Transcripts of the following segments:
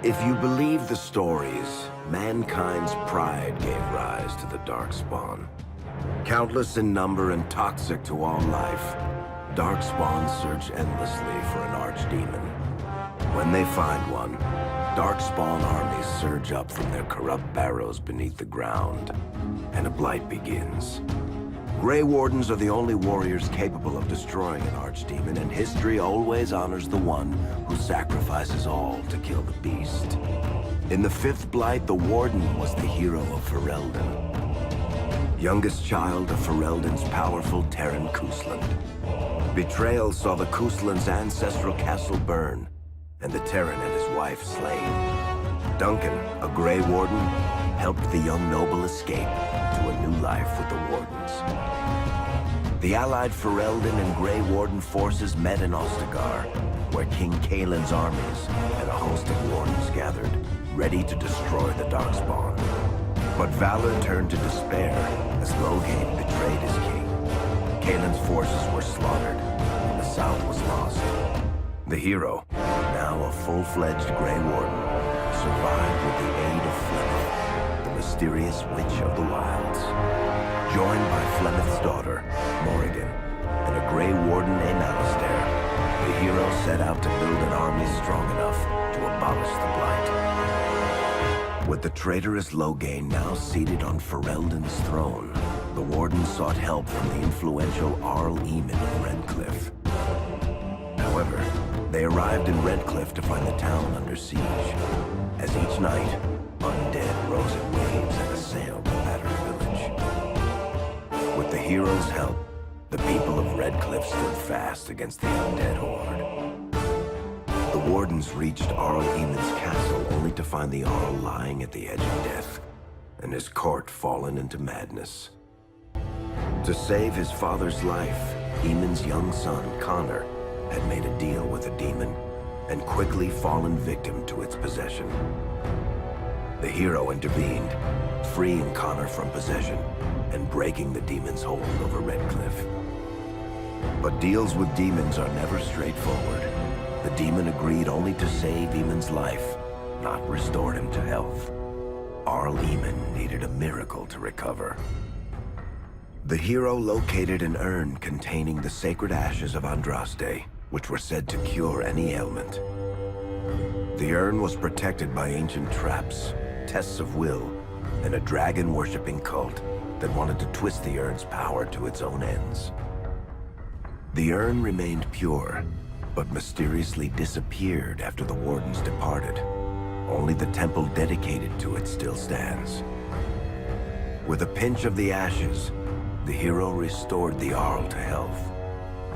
If you believe the stories, mankind's pride gave rise to the Darkspawn. Countless in number and toxic to all life, Darkspawn search endlessly for an archdemon. When they find one, Darkspawn armies surge up from their corrupt barrows beneath the ground, and a blight begins. Grey Wardens are the only warriors capable of destroying an archdemon, and history always honors the one who sacrifices all to kill the beast. In the fifth blight, the Warden was the hero of Ferelden. Youngest child of Ferelden's powerful Terran Kusland. Betrayal saw the Kusland's ancestral castle burn, and the Terran and his wife slain. Duncan, a Grey Warden, helped the young noble escape to a new life with the Wardens. The allied Ferelden and Grey Warden forces met in Ostagar, where King Kaelin's armies and a host of Wardens gathered, ready to destroy the Darkspawn. But valor turned to despair as Loghain betrayed his king. Kaelin's forces were slaughtered, and the South was lost. The hero, now a full-fledged Grey Warden, survived with the aid of Flemeth, the mysterious witch of the wilds. Joined by Flemeth's daughter, Morrigan, and a Grey Warden named Alistair, the hero set out to build an army strong enough to abolish the Blight. With the traitorous Loghain now seated on Ferelden's throne, the Warden sought help from the influential Arl Eamon of Redcliffe. However, they arrived in Redcliffe to find the town under siege. As each night, undead rose in waves and assailed the battered village. With the hero's help, the people of Redcliffe stood fast against the undead horde. The Wardens reached Arl Eamon's castle only to find the Arl lying at the edge of death, and his court fallen into madness. To save his father's life, Eamon's young son, Connor, had made a deal with a demon, and quickly fallen victim to its possession. The hero intervened, freeing Connor from possession, and breaking the demon's hold over Redcliffe. But deals with demons are never straightforward. The demon agreed only to save Eamon's life, not restore him to health. Arl Eamon needed a miracle to recover. The hero located an urn containing the sacred ashes of Andraste, which were said to cure any ailment. The urn was protected by ancient traps, tests of will, and a dragon-worshipping cult that wanted to twist the urn's power to its own ends. The urn remained pure, but mysteriously disappeared after the Wardens departed. Only the temple dedicated to it still stands. With a pinch of the ashes, the hero restored the Arl to health.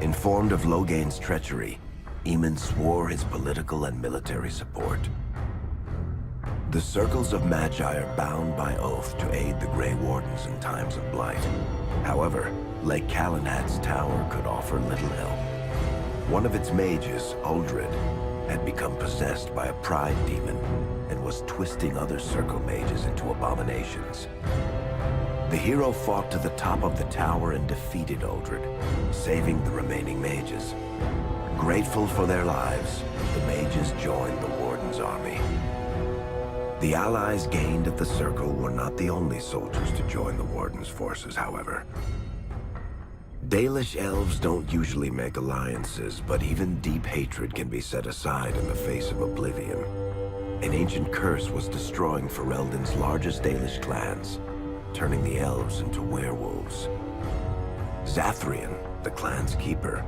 Informed of Loghain's treachery, Eamon swore his political and military support. The circles of Magi are bound by oath to aid the Grey Wardens in times of blight. However, Lake Calenhad's tower could offer little help. One of its mages, Uldred, had become possessed by a pride demon and was twisting other circle mages into abominations. The hero fought to the top of the tower and defeated Uldred, saving the remaining mages. Grateful for their lives, the mages joined the Warden's army. The allies gained at the Circle were not the only soldiers to join the Warden's forces, however. Dalish elves don't usually make alliances, but even deep hatred can be set aside in the face of oblivion. An ancient curse was destroying Ferelden's largest Dalish clans, turning the elves into werewolves. Zathrian, the clan's keeper,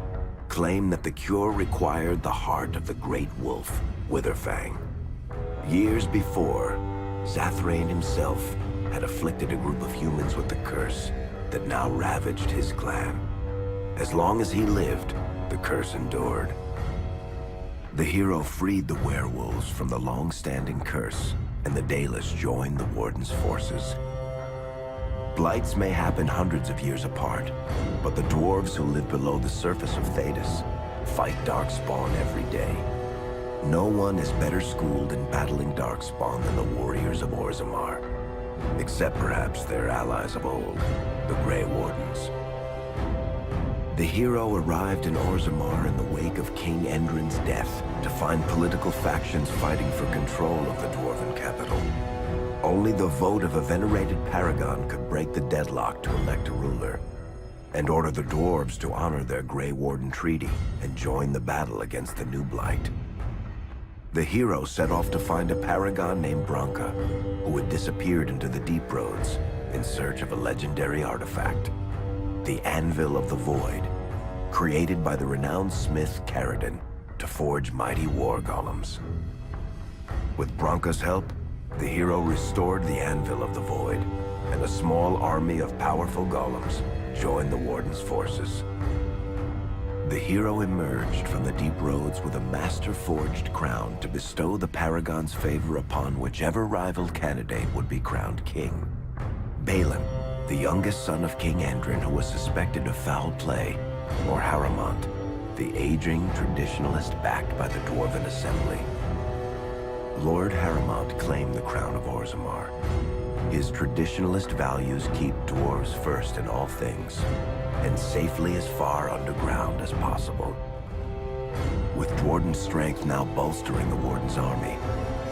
claimed that the cure required the heart of the great wolf, Witherfang. Years before, Zathrian himself had afflicted a group of humans with the curse that now ravaged his clan. As long as he lived, the curse endured. The hero freed the werewolves from the long-standing curse, and the Dalish joined the Warden's forces. Blights may happen hundreds of years apart, but the dwarves who live below the surface of Thedas fight Darkspawn every day. No one is better schooled in battling Darkspawn than the warriors of Orzammar, except perhaps their allies of old, the Grey Wardens. The hero arrived in Orzammar in the wake of King Endrin's death to find political factions fighting for control of the dwarven capital. Only the vote of a venerated paragon could break the deadlock to elect a ruler, and order the dwarves to honor their Grey Warden treaty and join the battle against the new Blight. The hero set off to find a paragon named Branka, who had disappeared into the Deep Roads in search of a legendary artifact, the Anvil of the Void, created by the renowned smith Caradon to forge mighty war golems. With Branka's help, the hero restored the Anvil of the Void, and a small army of powerful golems joined the Warden's forces. The hero emerged from the Deep Roads with a master-forged crown to bestow the Paragon's favor upon whichever rival candidate would be crowned king. Balin, the youngest son of King Endrin who was suspected of foul play, or Haramont, the aging traditionalist backed by the Dwarven Assembly. Lord Haramont claimed the crown of Orzammar. His traditionalist values keep dwarves first in all things, and safely as far underground as possible. With Dwarden's strength now bolstering the Warden's army,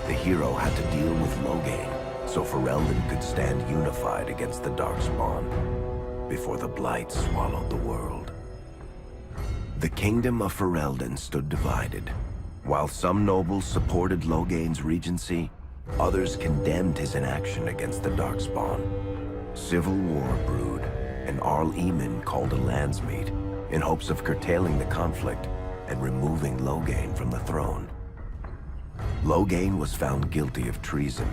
the hero had to deal with Loghain, so Ferelden could stand unified against the Darkspawn, before the Blight swallowed the world. The kingdom of Ferelden stood divided. While some nobles supported Loghain's regency, others condemned his inaction against the Darkspawn. Civil war brewed, and Arl Eamon called a landsmeet in hopes of curtailing the conflict and removing Loghain from the throne. Loghain was found guilty of treason,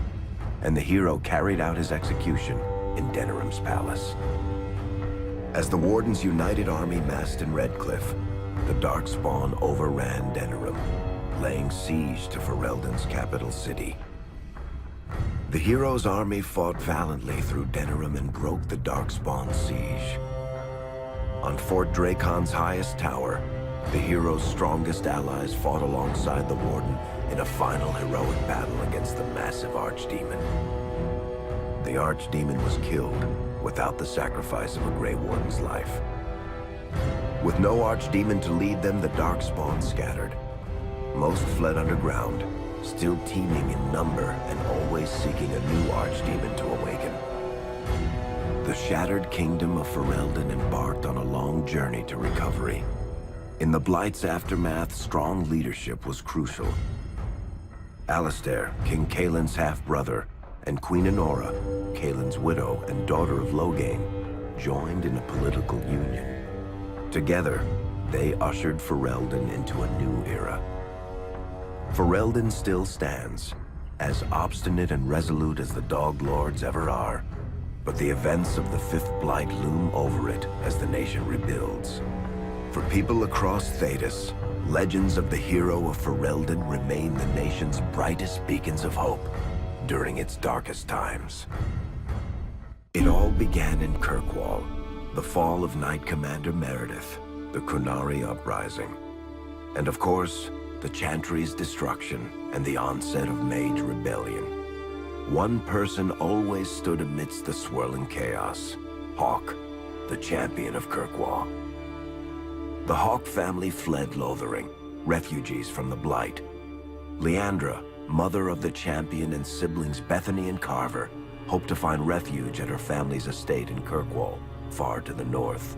and the hero carried out his execution in Denerim's palace. As the Warden's united army massed in Redcliffe, the Darkspawn overran Denerim, laying siege to Ferelden's capital city. The hero's army fought valiantly through Denerim and broke the Darkspawn's siege. On Fort Dracon's highest tower, the hero's strongest allies fought alongside the Warden in a final heroic battle against the massive Archdemon. The Archdemon was killed without the sacrifice of a Grey Warden's life. With no Archdemon to lead them, the Darkspawn scattered. Most fled underground, still teeming in number and always seeking a new Archdemon to awaken. The shattered kingdom of Ferelden embarked on a long journey to recovery. In the Blight's aftermath, strong leadership was crucial. Alistair, King Caelin's half-brother, and Queen Enora, Caelin's widow and daughter of Loghain, joined in a political union. Together, they ushered Ferelden into a new era. Ferelden still stands, as obstinate and resolute as the Dog Lords ever are, but the events of the Fifth Blight loom over it as the nation rebuilds. For people across Thedas, legends of the hero of Ferelden remain the nation's brightest beacons of hope during its darkest times. It all began in Kirkwall, the fall of Knight Commander Meredith, the Kunari Uprising, and of course, the Chantry's destruction and the onset of Mage Rebellion. One person always stood amidst the swirling chaos: Hawke, the champion of Kirkwall. The Hawke family fled Lothering, refugees from the Blight. Leandra, mother of the champion, and siblings Bethany and Carver hoped to find refuge at her family's estate in Kirkwall, far to the north.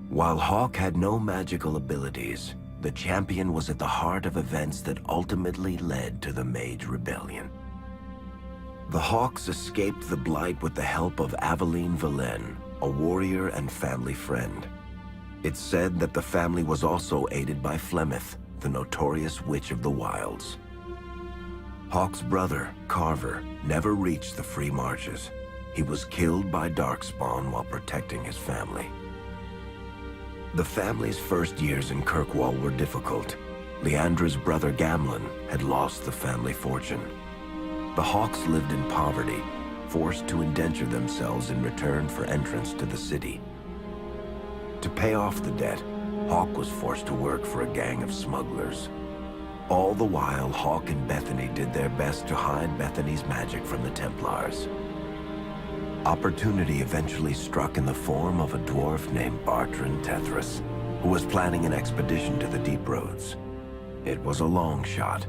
While Hawke had no magical abilities, the champion was at the heart of events that ultimately led to the Mage Rebellion. The Hawks escaped the Blight with the help of Aveline Valen, a warrior and family friend. It's said that the family was also aided by Flemeth, the notorious Witch of the Wilds. Hawke's brother, Carver, never reached the Free Marches. He was killed by Darkspawn while protecting his family. The family's first years in Kirkwall were difficult. Leandra's brother Gamlin had lost the family fortune. The Hawks lived in poverty, forced to indenture themselves in return for entrance to the city. To pay off the debt, Hawke was forced to work for a gang of smugglers. All the while, Hawke and Bethany did their best to hide Bethany's magic from the Templars. Opportunity eventually struck in the form of a dwarf named Bartran Tethras, who was planning an expedition to the Deep Roads. It was a long shot,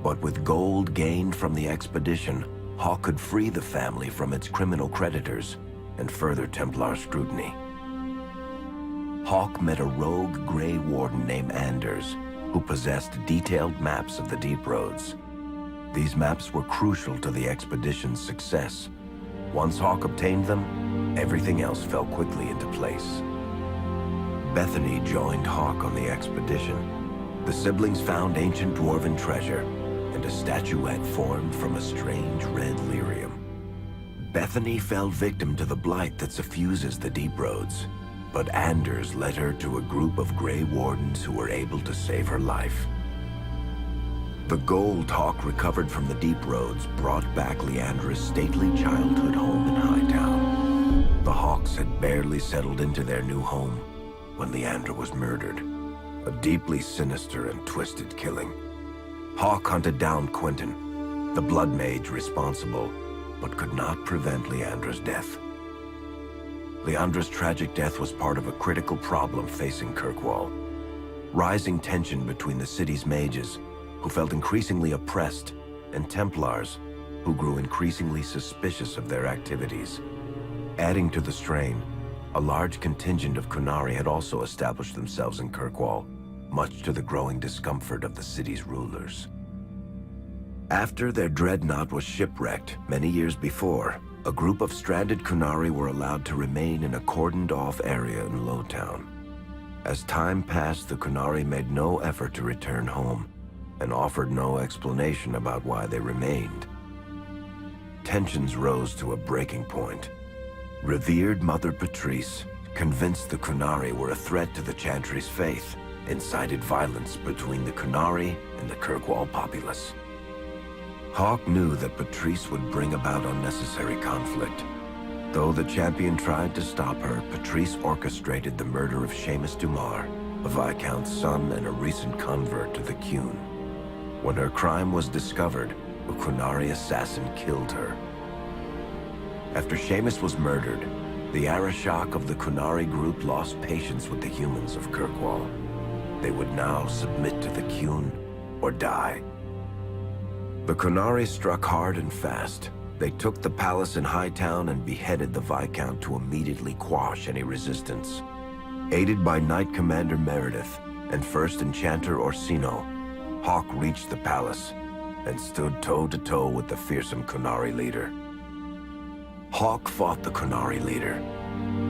but with gold gained from the expedition, Hawk could free the family from its criminal creditors and further Templar scrutiny. Hawk met a rogue Grey Warden named Anders, who possessed detailed maps of the Deep Roads. These maps were crucial to the expedition's success. Once Hawk obtained them, everything else fell quickly into place. Bethany joined Hawk on the expedition. The siblings found ancient dwarven treasure and a statuette formed from a strange red lyrium. Bethany fell victim to the blight that suffuses the Deep Roads, but Anders led her to a group of Grey Wardens who were able to save her life. The gold Hawk recovered from the Deep Roads brought back Leandra's stately childhood home in Hightown. The Hawks had barely settled into their new home when Leandra was murdered. A deeply sinister and twisted killing. Hawk hunted down Quentin, the blood mage responsible, but could not prevent Leandra's death. Leandra's tragic death was part of a critical problem facing Kirkwall. Rising tension between the city's mages, who felt increasingly oppressed, and Templars, who grew increasingly suspicious of their activities. Adding to the strain, a large contingent of Qunari had also established themselves in Kirkwall, much to the growing discomfort of the city's rulers. After their dreadnought was shipwrecked many years before, a group of stranded Qunari were allowed to remain in a cordoned-off area in Lowtown. As time passed, the Qunari made no effort to return home, and offered no explanation about why they remained. Tensions rose to a breaking point. Revered Mother Patrice, convinced the Qunari were a threat to the Chantry's faith, incited violence between the Qunari and the Kirkwall populace. Hawk knew that Patrice would bring about unnecessary conflict. Though the champion tried to stop her, Patrice orchestrated the murder of Seamus Dumar, a Viscount's son and a recent convert to the Qun. When her crime was discovered, a Qunari assassin killed her. After Seamus was murdered, the Arishok of the Qunari group lost patience with the humans of Kirkwall. They would now submit to the Qun or die. The Qunari struck hard and fast. They took the palace in Hightown and beheaded the Viscount to immediately quash any resistance. Aided by Knight Commander Meredith and First Enchanter Orsino, Hawk reached the palace and stood toe-to-toe with the fearsome Qunari leader. Hawk fought the Qunari leader.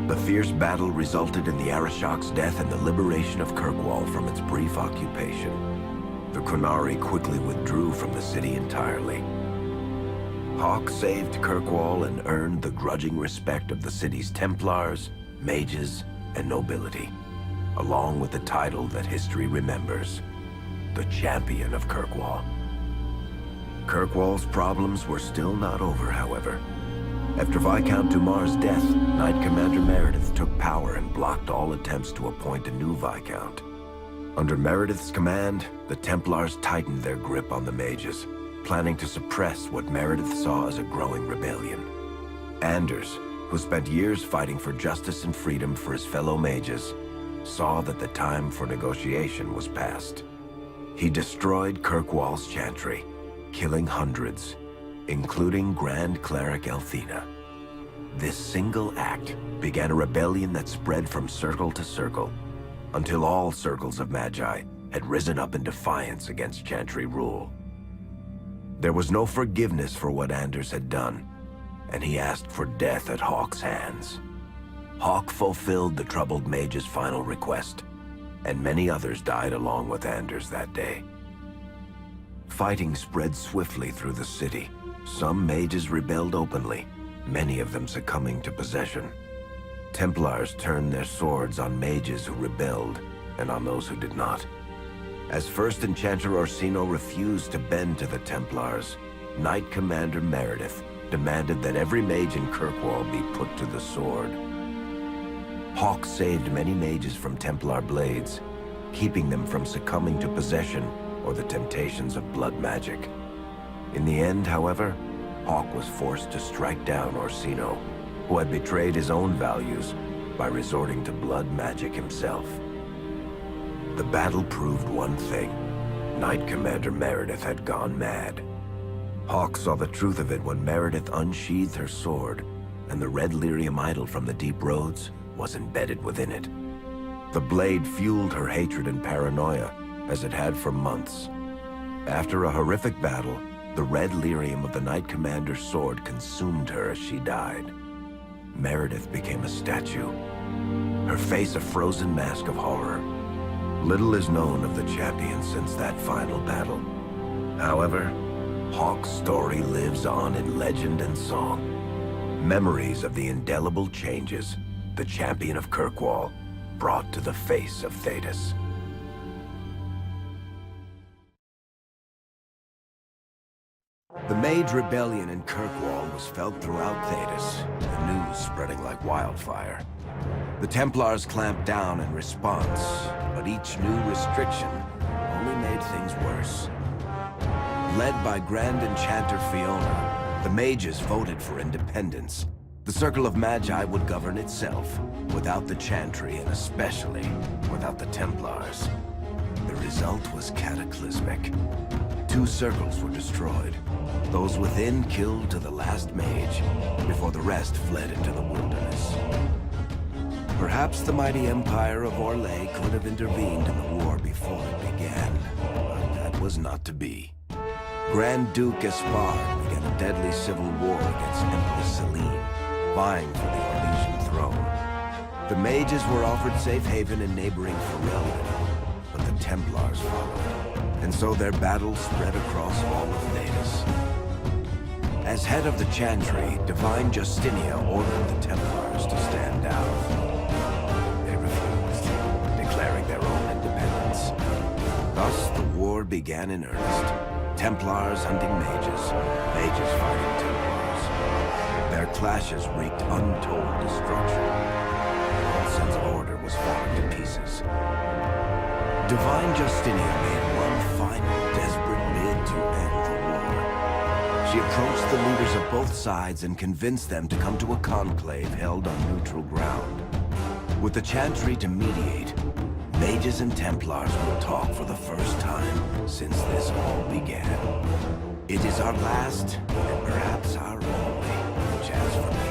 The fierce battle resulted in the Arishok's death and the liberation of Kirkwall from its brief occupation. The Qunari quickly withdrew from the city entirely. Hawk saved Kirkwall and earned the grudging respect of the city's Templars, mages, and nobility, along with the title that history remembers, the Champion of Kirkwall. Kirkwall's problems were still not over, however. After Viscount Dumar's death, Knight Commander Meredith took power and blocked all attempts to appoint a new Viscount. Under Meredith's command, the Templars tightened their grip on the mages, planning to suppress what Meredith saw as a growing rebellion. Anders, who spent years fighting for justice and freedom for his fellow mages, saw that the time for negotiation was past. He destroyed Kirkwall's chantry, killing hundreds, including Grand Cleric Elthina. This single act began a rebellion that spread from circle to circle, until all circles of Magi had risen up in defiance against chantry rule. There was no forgiveness for what Anders had done, and he asked for death at Hawk's hands. Hawk fulfilled the troubled mage's final request, and many others died along with Anders that day. Fighting spread swiftly through the city. Some mages rebelled openly, many of them succumbing to possession. Templars turned their swords on mages who rebelled, and on those who did not. As First Enchanter Orsino refused to bend to the Templars, Knight Commander Meredith demanded that every mage in Kirkwall be put to the sword. Hawk saved many mages from Templar blades, keeping them from succumbing to possession or the temptations of blood magic. In the end, however, Hawk was forced to strike down Orsino, who had betrayed his own values by resorting to blood magic himself. The battle proved one thing. Knight Commander Meredith had gone mad. Hawk saw the truth of it when Meredith unsheathed her sword, and the red lyrium idol from the deep roads was embedded within it. The blade fueled her hatred and paranoia, as it had for months. After a horrific battle, the red lyrium of the Knight Commander's sword consumed her as she died. Meredith became a statue, her face a frozen mask of horror. Little is known of the champion since that final battle. However, Hawk's story lives on in legend and song. Memories of the indelible changes the champion of Kirkwall brought to the face of Thedas. The Mage Rebellion in Kirkwall was felt throughout Thedas, the news spreading like wildfire. The Templars clamped down in response, but each new restriction only made things worse. Led by Grand Enchanter Fiona, the mages voted for independence. The Circle of Magi would govern itself, without the Chantry and especially without the Templars. The result was cataclysmic. 2 circles were destroyed. Those within killed to the last mage, before the rest fled into the wilderness. Perhaps the mighty Empire of Orlais could have intervened in the war before it began, but that was not to be. Grand Duke Gaspard began a deadly civil war against Empress Celine, vying for the Orlesian throne. The mages were offered safe haven in neighboring Ferelden, but the Templars followed, and so their battle spread across all of Thedas. As head of the Chantry, Divine Justinia ordered the Templars to stand down. They refused, declaring their own independence. Thus, the war began in earnest. Templars hunting mages, mages fighting Templars. Their clashes wreaked untold destruction. All sense of order was falling to pieces. Divine Justinia made one final desperate bid to end the war. She approached the leaders of both sides and convinced them to come to a conclave held on neutral ground. With the Chantry to mediate, mages and Templars will talk for the first time since this all began. It is our last, and perhaps our only, chance for